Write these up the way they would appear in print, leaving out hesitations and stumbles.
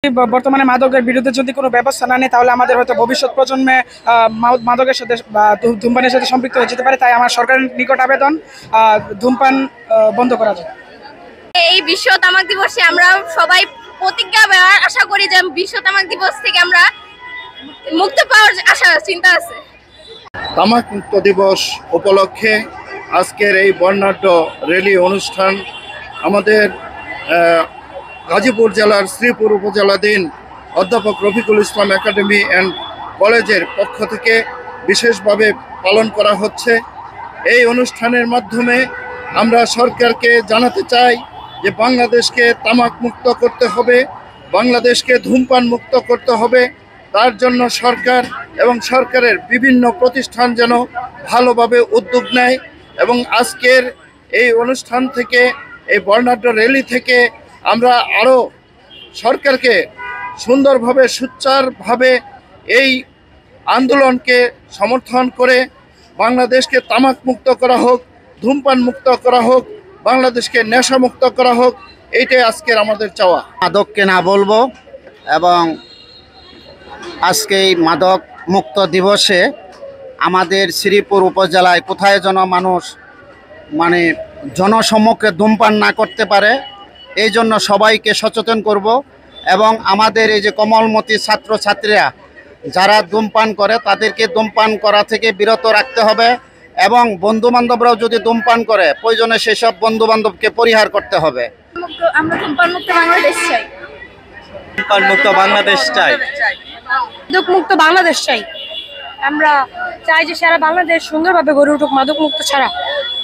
বর্তমানে মাদকের বিরুদ্ধে যদি কোনো ব্যবস্থা না নেয় তাহলে আমাদের হয়তো ভবিষ্যৎ প্রজন্মে মাদকের সাথে বা ধূমপানের সাথে সম্পৃক্ত হয়ে যেতে পারে। তাই আমার সরকারের নিকট আবেদন ধূমপান বন্ধ করা যায়। এই বিশ্ব তামাক দিবসে আমরা সবাই প্রতিজ্ঞা আশা করি যে বিশ্ব তামাক দিবস থেকে আমরা মুক্ত পাওয়ার আশা চিন্তা আছে। তামাক মুক্ত দিবস উপলক্ষে আজকের এই বর্ণাঢ্য র্যালি অনুষ্ঠান আমাদের গাজীপুর জেলার শ্রীপুর উপজেলাধীন অধ্যাপক রফিকুল ইসলাম একাডেমি অ্যান্ড কলেজের পক্ষ থেকে বিশেষভাবে পালন করা হচ্ছে। এই অনুষ্ঠানের মাধ্যমে আমরা সরকারকে জানাতে চাই যে বাংলাদেশকে তামাক মুক্ত করতে হবে, বাংলাদেশকে ধূমপান মুক্ত করতে হবে। তার জন্য সরকার এবং সরকারের বিভিন্ন প্রতিষ্ঠান যেন ভালোভাবে উদ্যোগ নেয় এবং আজকের এই অনুষ্ঠান থেকে, এই বর্ণাঢ্য র্যালি থেকে আমরা আরও সরকারকে সুন্দরভাবে সুচারুভাবে এই আন্দোলনকে সমর্থন করে বাংলাদেশকে তামাক মুক্ত করা হোক, ধূমপান মুক্ত করা হোক, বাংলাদেশকে নেশা মুক্ত করা হোক, এইটাই আজকের আমাদের চাওয়া। মাদককে না বলবো এবং আজকে এই মাদক মুক্ত দিবসে আমাদের শ্রীপুর উপজেলায় কোথায় যেন মানুষ জনসম্মুখে ধূমপান না করতে পারে, এই জন্য সবাইকে সচেতন করব এবং আমাদের এই যে কমলমতি ছাত্রছাত্রীরা যারা ধূমপান করে তাদেরকে ধূমপান করা থেকে বিরত রাখতে হবে এবং বন্ধুবান্ধবরাও যদি ধূমপান করে প্রয়োজনে সেসব বন্ধুবান্ধবকে পরিহার করতে হবে। আমরা ধূমপান মুক্ত বাংলাদেশ চাই। ধূমপান মুক্ত বাংলাদেশ চাই। মাদক মুক্ত বাংলাদেশ চাই। আমরা চাই যে সারা বাংলাদেশ সুন্দরভাবে গড়ে উঠুক মাদক মুক্ত ছাড়া,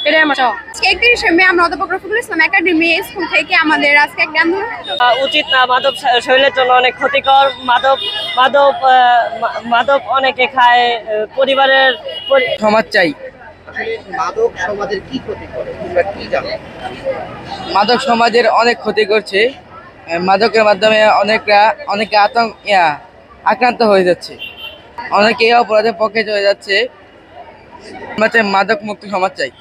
এটাই আমার চাওয়া। 31শে মে আমরা অধ্যাপক রফিকুল ইসলাম একাডেমি স্কুল থেকে আমাদের আজকে একটা আন্দোলন। উচিত না, মাদক শরীরের জন্য অনেক ক্ষতিকর। মাদক অনেকে খায়, পরিবারের সমাজ চাই। মাদক সমাজের কি ক্ষতি করে তোমরা কি জানো? মাদক সমাজের অনেক ক্ষতি করছে। মাদকের মাধ্যমে অনেকে আক্রান্ত হয়ে যাচ্ছে, অনেকে অপরাধের পক্ষে চলে যাচ্ছে। মাদক মুক্ত সমাজ চাই।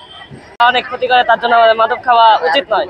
অনেক ক্ষতি করে, তার জন্য মাদক খাওয়া উচিত নয়।